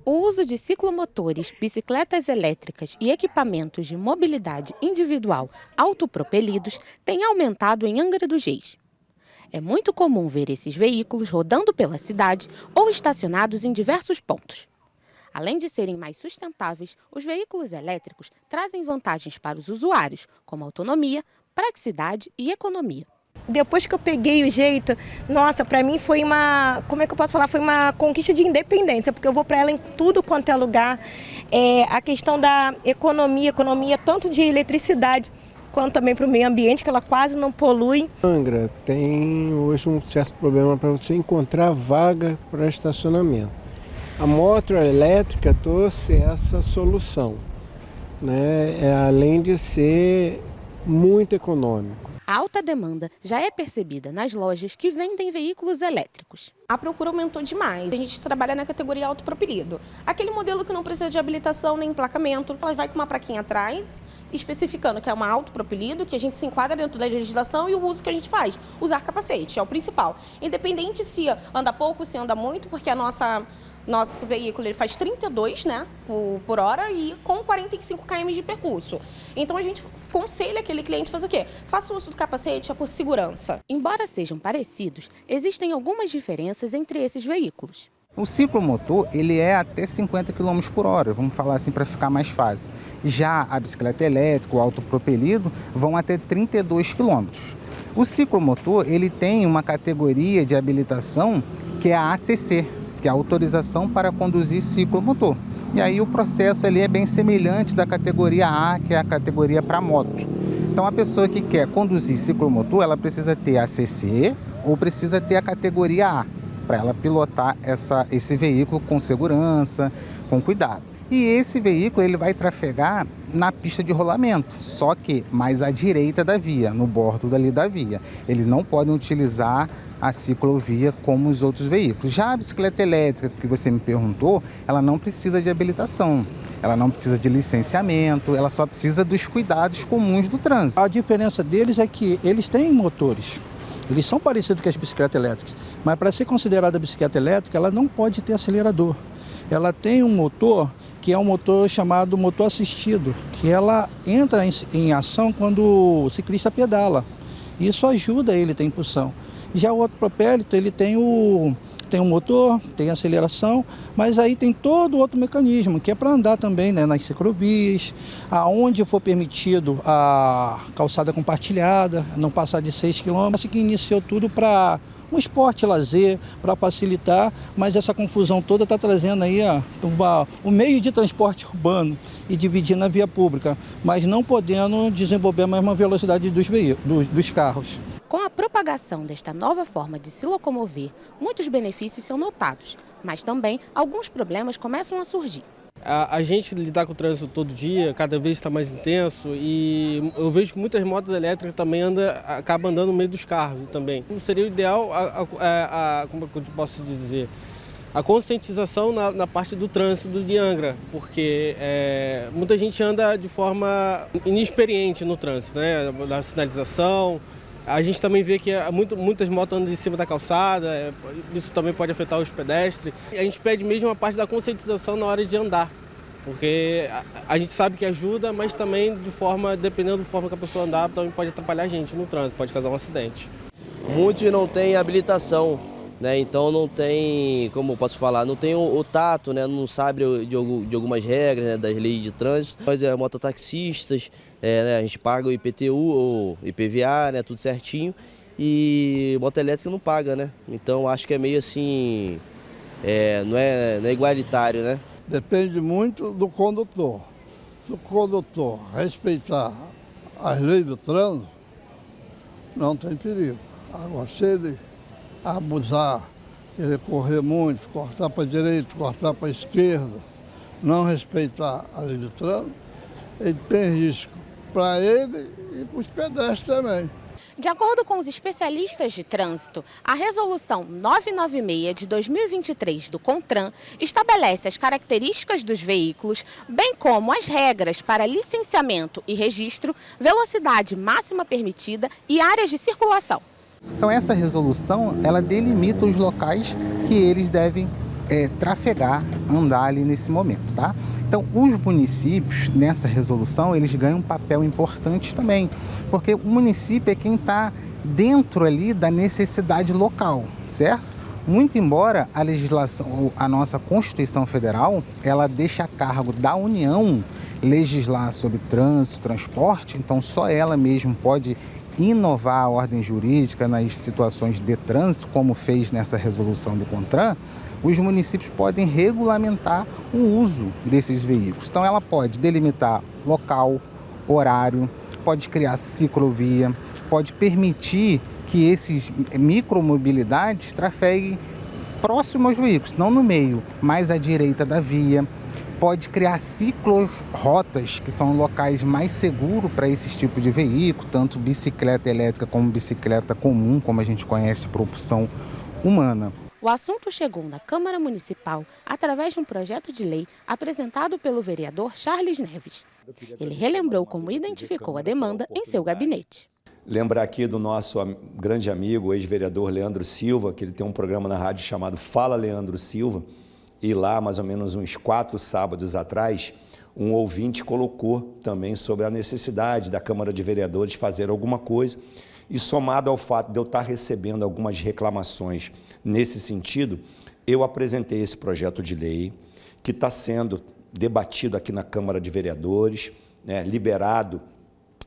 O uso de ciclomotores, bicicletas elétricas e equipamentos de mobilidade individual autopropelidos tem aumentado em Angra dos Reis. É muito comum ver esses veículos rodando pela cidade ou estacionados em diversos pontos. Além de serem mais sustentáveis, os veículos elétricos trazem vantagens para os usuários, como autonomia, praticidade e economia. Depois que eu peguei o jeito, nossa, para mim foi uma, como é que eu posso falar, foi uma conquista de independência, porque eu vou para ela em tudo quanto é lugar. A questão da economia tanto de eletricidade, quanto também para o meio ambiente, que ela quase não polui. Angra tem hoje um certo problema para você encontrar vaga para estacionamento. A moto elétrica trouxe essa solução, né? Além de ser muito econômico. A alta demanda já é percebida nas lojas que vendem veículos elétricos. A procura aumentou demais. A gente trabalha na categoria autopropelido. Aquele modelo que não precisa de habilitação nem emplacamento, ela vai com uma plaquinha atrás, especificando que é uma autopropelido, que a gente se enquadra dentro da legislação e o uso que a gente faz. Usar capacete é o principal. Independente se anda pouco, se anda muito, porque nosso veículo ele faz 32, né, por hora e com 45 km de percurso. Então a gente aconselha aquele cliente a fazer o quê? Faça o uso do capacete, é por segurança. Embora sejam parecidos, existem algumas diferenças entre esses veículos. O ciclomotor ele é até 50 km por hora, vamos falar assim para ficar mais fácil. Já a bicicleta elétrica, o autopropelido, vão até 32 km. O ciclomotor ele tem uma categoria de habilitação que é a ACC, que é a autorização para conduzir ciclomotor. E aí o processo ali é bem semelhante da categoria A, que é a categoria para moto. Então a pessoa que quer conduzir ciclomotor, ela precisa ter a CC ou precisa ter a categoria A, para ela pilotar esse veículo com segurança, com cuidado. E esse veículo ele vai trafegar na pista de rolamento, só que mais à direita da via, no bordo dali da via. Eles não podem utilizar a ciclovia como os outros veículos. Já a bicicleta elétrica, que você me perguntou, ela não precisa de habilitação, ela não precisa de licenciamento, ela só precisa dos cuidados comuns do trânsito. A diferença deles é que eles têm motores. Eles são parecidos com as bicicletas elétricas, mas para ser considerada bicicleta elétrica, ela não pode ter acelerador. Ela tem um motor que é um motor chamado motor assistido, que ela entra em ação quando o ciclista pedala. Isso ajuda ele a ter impulsão. Já o autopropélito, ele tem um motor, tem aceleração, mas aí tem todo outro mecanismo, que é para andar também, né, nas ciclovias, aonde for permitido a calçada compartilhada, não passar de 6 km. Acho que iniciou tudo para um esporte lazer, para facilitar, mas essa confusão toda está trazendo aí o meio de transporte urbano e dividindo a via pública, mas não podendo desenvolver a mesma velocidade dos carros. Com a propagação desta nova forma de se locomover, muitos benefícios são notados, mas também alguns problemas começam a surgir. A gente lidar com o trânsito todo dia, cada vez está mais intenso e eu vejo que muitas motos elétricas também acabam andando no meio dos carros também. Seria o ideal, como eu posso dizer, a conscientização na parte do trânsito de Angra, porque muita gente anda de forma inexperiente no trânsito, né? Na sinalização. A gente também vê que muitas motos andam em cima da calçada, isso também pode afetar os pedestres. A gente pede mesmo a parte da conscientização na hora de andar, porque a gente sabe que ajuda, mas também dependendo da forma que a pessoa andar, também pode atrapalhar a gente no trânsito, pode causar um acidente. Muitos não têm habilitação, né? Então não tem, como eu posso falar, não tem o tato, né? Não sabe de algumas regras, né? Das leis de trânsito. Nós mototaxistas, né? A gente paga o IPTU ou IPVA, né? Tudo certinho, e moto elétrica não paga, né? Então acho que é meio assim, não é igualitário, né? Depende muito do condutor. Se o condutor respeitar as leis do trânsito, não tem perigo. Agora, se ele abusar, ele correr muito, cortar para a direita, cortar para a esquerda, não respeitar a lei do trânsito, ele tem risco para ele e para os pedestres também. De acordo com os especialistas de trânsito, a Resolução 996 de 2023 do CONTRAN estabelece as características dos veículos, bem como as regras para licenciamento e registro, velocidade máxima permitida e áreas de circulação. Então essa resolução, ela delimita os locais que eles devem trafegar, andar ali nesse momento, tá? Então, os municípios, nessa resolução, eles ganham um papel importante também, porque o município é quem está dentro ali da necessidade local, certo? Muito embora a legislação, a nossa Constituição Federal, ela deixa a cargo da União legislar sobre trânsito, transporte, então só ela mesmo pode inovar a ordem jurídica nas situações de trânsito, como fez nessa resolução do CONTRAN. Os municípios podem regulamentar o uso desses veículos. Então ela pode delimitar local, horário, pode criar ciclovia, pode permitir que esses micromobilidades trafeguem próximo aos veículos, não no meio, mais à direita da via. Pode criar ciclorotas, que são locais mais seguros para esse tipo de veículo, tanto bicicleta elétrica como bicicleta comum, como a gente conhece, propulsão humana. O assunto chegou na Câmara Municipal através de um projeto de lei apresentado pelo vereador Charles Neves. Ele relembrou como identificou a demanda em seu gabinete. Lembrar aqui do nosso grande amigo, ex-vereador Leandro Silva, que ele tem um programa na rádio chamado Fala Leandro Silva, e lá, mais ou menos uns 4 sábados atrás, um ouvinte colocou também sobre a necessidade da Câmara de Vereadores fazer alguma coisa, e somado ao fato de eu estar recebendo algumas reclamações nesse sentido, eu apresentei esse projeto de lei, que está sendo debatido aqui na Câmara de Vereadores, liberado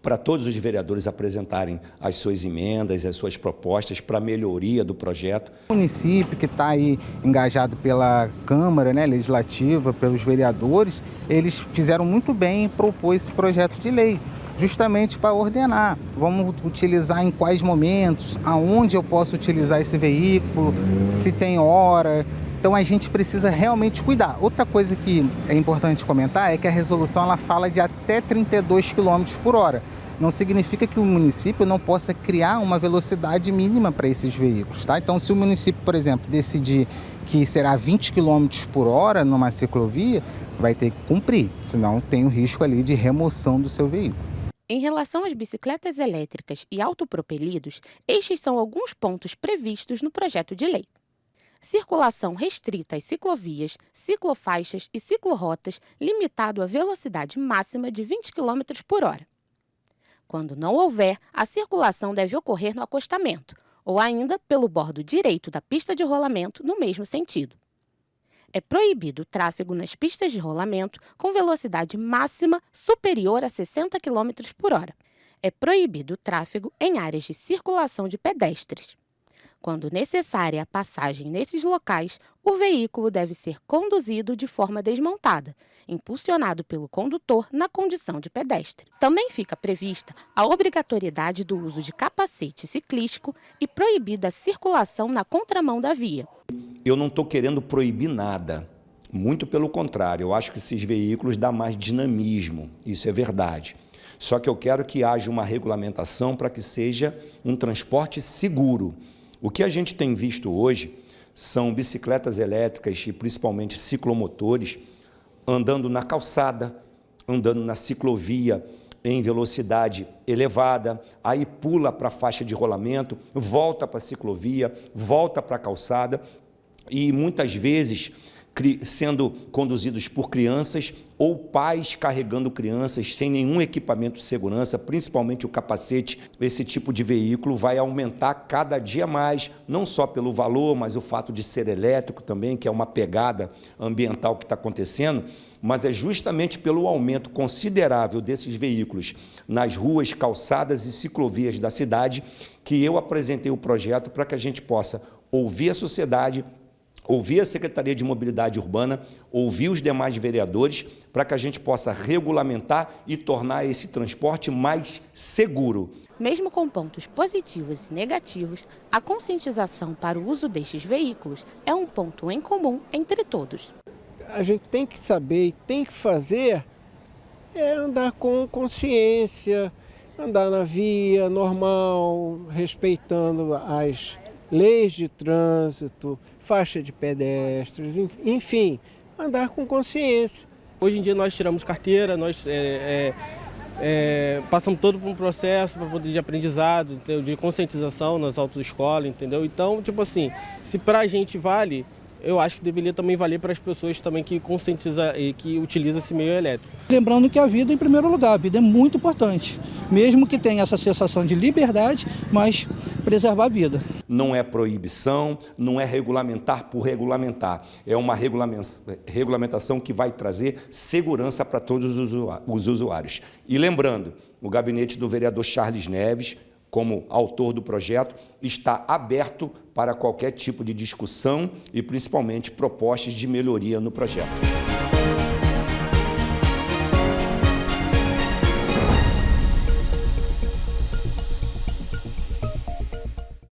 para todos os vereadores apresentarem as suas emendas, as suas propostas para a melhoria do projeto. O município que está aí engajado pela Câmara Legislativa, pelos vereadores, eles fizeram muito bem em propor esse projeto de lei, justamente para ordenar. Vamos utilizar em quais momentos, aonde eu posso utilizar esse veículo, se tem hora. Então a gente precisa realmente cuidar. Outra coisa que é importante comentar é que a resolução ela fala de até 32 km por hora. Não significa que o município não possa criar uma velocidade mínima para esses veículos, tá? Então se o município, por exemplo, decidir que será 20 km por hora numa ciclovia, vai ter que cumprir, senão tem o risco ali de remoção do seu veículo. Em relação às bicicletas elétricas e autopropelidos, estes são alguns pontos previstos no projeto de lei. Circulação restrita às ciclovias, ciclofaixas e ciclorotas, limitado à velocidade máxima de 20 km por hora. Quando não houver, a circulação deve ocorrer no acostamento, ou ainda pelo bordo direito da pista de rolamento no mesmo sentido. É proibido o tráfego nas pistas de rolamento com velocidade máxima superior a 60 km por hora. É proibido o tráfego em áreas de circulação de pedestres. Quando necessária a passagem nesses locais, o veículo deve ser conduzido de forma desmontada, impulsionado pelo condutor na condição de pedestre. Também fica prevista a obrigatoriedade do uso de capacete ciclístico e proibida a circulação na contramão da via. Eu não estou querendo proibir nada, muito pelo contrário, eu acho que esses veículos dão mais dinamismo, isso é verdade. Só que eu quero que haja uma regulamentação para que seja um transporte seguro. O que a gente tem visto hoje são bicicletas elétricas e principalmente ciclomotores andando na calçada, andando na ciclovia em velocidade elevada, aí pula para a faixa de rolamento, volta para a ciclovia, volta para a calçada e muitas vezes sendo conduzidos por crianças ou pais carregando crianças sem nenhum equipamento de segurança, principalmente o capacete. Esse tipo de veículo vai aumentar cada dia mais, não só pelo valor, mas o fato de ser elétrico também, que é uma pegada ambiental que está acontecendo, mas é justamente pelo aumento considerável desses veículos nas ruas, calçadas e ciclovias da cidade que eu apresentei o projeto para que a gente possa ouvir a sociedade, ouvir a Secretaria de Mobilidade Urbana, ouvir os demais vereadores, para que a gente possa regulamentar e tornar esse transporte mais seguro. Mesmo com pontos positivos e negativos, a conscientização para o uso destes veículos é um ponto em comum entre todos. A gente tem que saber e tem que fazer andar com consciência, andar na via normal, respeitando as leis de trânsito, faixa de pedestres, enfim, andar com consciência. Hoje em dia nós tiramos carteira, nós passamos todo por um processo de aprendizado, de conscientização nas autoescolas, entendeu? Então, tipo assim, se pra gente vale, eu acho que deveria também valer para as pessoas também que conscientizam e que utilizam esse meio elétrico. Lembrando que a vida, em primeiro lugar, a vida é muito importante, mesmo que tenha essa sensação de liberdade, mas preservar a vida. Não é proibição, não é regulamentar por regulamentar, é uma regulamentação que vai trazer segurança para todos os usuários. E lembrando, o gabinete do vereador Charles Neves, como autor do projeto, está aberto para qualquer tipo de discussão e principalmente propostas de melhoria no projeto.